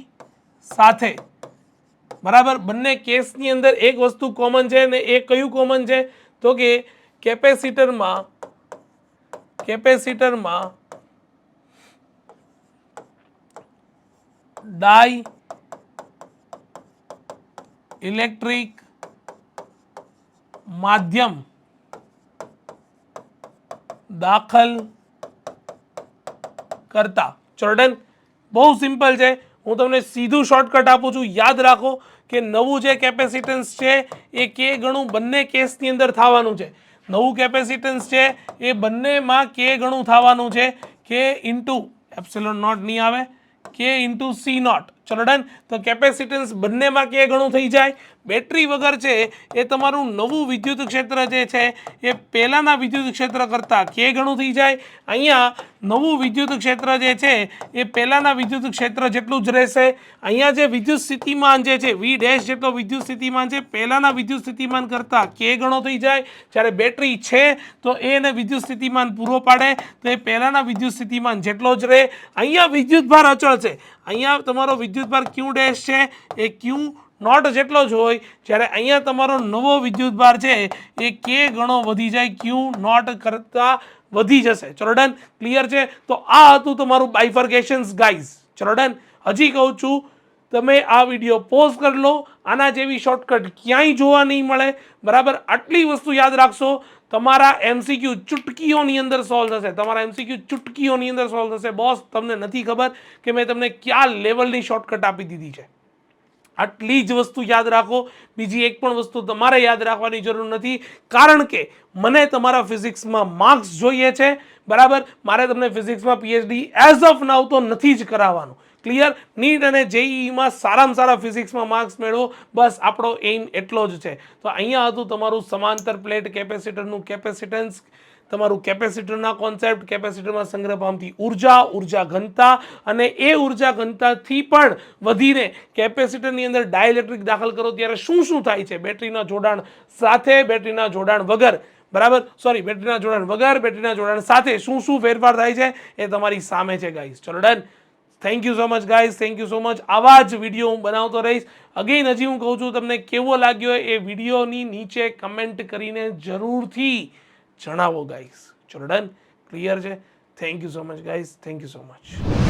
સાથે, બરાબર. બંને કેસની અંદર એક વસ્તુ કોમન છે, ને એ કયું કોમન છે તો કે કેપેસિટરમાં ડાઈ ઇલેક્ટ્રિક માધ્યમ દાખલ કરતા. ચોર્ડન, બહુ સિમ્પલ છે. હું તમને સીધું શોર્ટકટ આપું છું. યાદ રાખો કે નવું જે કેપેસિટન્સ છે એ કે ગણું બંને કેસની અંદર થવાનું છે. નવું કેપેસિટન્સ છે એ બંનેમાં કે ગણું થવાનું છે. કે ઇન્ટુ એપ્સિલોન નોટ નહીં આવે, કે ઇન્ટુ સી નોટ. ચલો ડન. તો કેપેસિટન્સ બંનેમાં કે ગણું થઈ જાય. બેટરી વગર છે એ તમારું નવું વિદ્યુત ક્ષેત્ર જે છે એ પહેલાંના વિદ્યુત ક્ષેત્ર કરતાં કે ગણું થઈ જાય. અહીંયા નવું વિદ્યુત ક્ષેત્ર જે છે એ પહેલાંના વિદ્યુત ક્ષેત્ર જેટલું જ રહેશે. અહીંયા જે વિદ્યુત સ્થિતિમાન જે છે વી ડેશ જેટલો વિદ્યુત સ્થિતિમાન છે પહેલાંના વિદ્યુત સ્થિતિમાન કરતાં કે ગણો થઈ જાય. જ્યારે બેટરી છે તો એને વિદ્યુત સ્થિતિમાન પૂરો પાડે તો એ પહેલાંના વિદ્યુત સ્થિતિમાન જેટલો જ રહે. અહીંયા વિદ્યુત ભાર અચળ છે. અહીંયા તમારો વિદ્યુત ભાર ક્યુ ડેશ છે એ ક્યુ નોટ જેટલો જ હોય, જ્યારે અહીંયા તમારો નવો વિદ્યુત ભાર છે એ કે ગણો વધી જાય, ક્યુ નોટ કરતાં વધી જશે. ચલો ડન, ક્લિયર છે. તો આ હતું તમારું બાયફર્કેશન્સ ગાઈઝ. ચલો ડન. હજી કહું છું તમે આ વિડીયો પોઝ કરી લો. આના જેવી શોર્ટકટ ક્યાંય જોવા નહીં મળે, બરાબર. આટલી વસ્તુ યાદ રાખશો, તમારા એમસીક્યુ ચુટકીઓની અંદર સોલ્વ થશે. બોસ, તમને નથી ખબર કે મેં તમને કયા લેવલની શોર્ટકટ આપી દીધી છે. આટલી જ વસ્તુ યાદ રાખો. બીજી એક પણ વસ્તુ તમારે યાદ રાખવાની જરૂર નથી, કારણ કે મને તમારા ફિઝિક્સમાં માર્ક્સ જોઈએ છે, બરાબર. મારે તમને ફિઝિક્સમાં પીએચડી એઝ ઓફ નાઉ તો નથી જ કરાવવાનું. ક્લિયર. નીટ અને જેઈઈમાં સારામાં સારા ફિઝિક્સમાં માર્ક્સ મેળવો, બસ આપણો એઇમ એટલો જ છે. તો અહીંયા હતું તમારું સમાંતર પ્લેટ કેપેસિટરનું કેપેસિટન્સ, તમારું કેપેસિટરના કોન્સેપ્ટ, કેપેસિટરમાં સંગ્રહ પામતી ઉર્જા ઘનતા, અને એ ઉર્જા ઘનતાથી પણ વધીને કેપેસિટરની અંદર ડાયઇલેક્ટ્રિક દાખલ કરો ત્યારે શું થાય છે બેટરીના જોડાણ સાથે, બેટરીના જોડાણ વગર, બરાબર. બેટરીના જોડાણ વગર, બેટરીના જોડાણ સાથે શું ફેરફાર થાય છે એ તમારી સામે છે ગાઈઝ. ચલો done. Thank you so much guys, thank you so much. આવા જ વિડીયો હું બનાવતો રહીશ. અગેન હજી હું કહું છું, તમને કેવો લાગ્યો એ વિડીયોની નીચે કમેન્ટ કરીને જરૂરથી જણાવો ગાઈઝ. ચલો ડન, ક્લિયર છે. Thank you so much guys, thank you so much.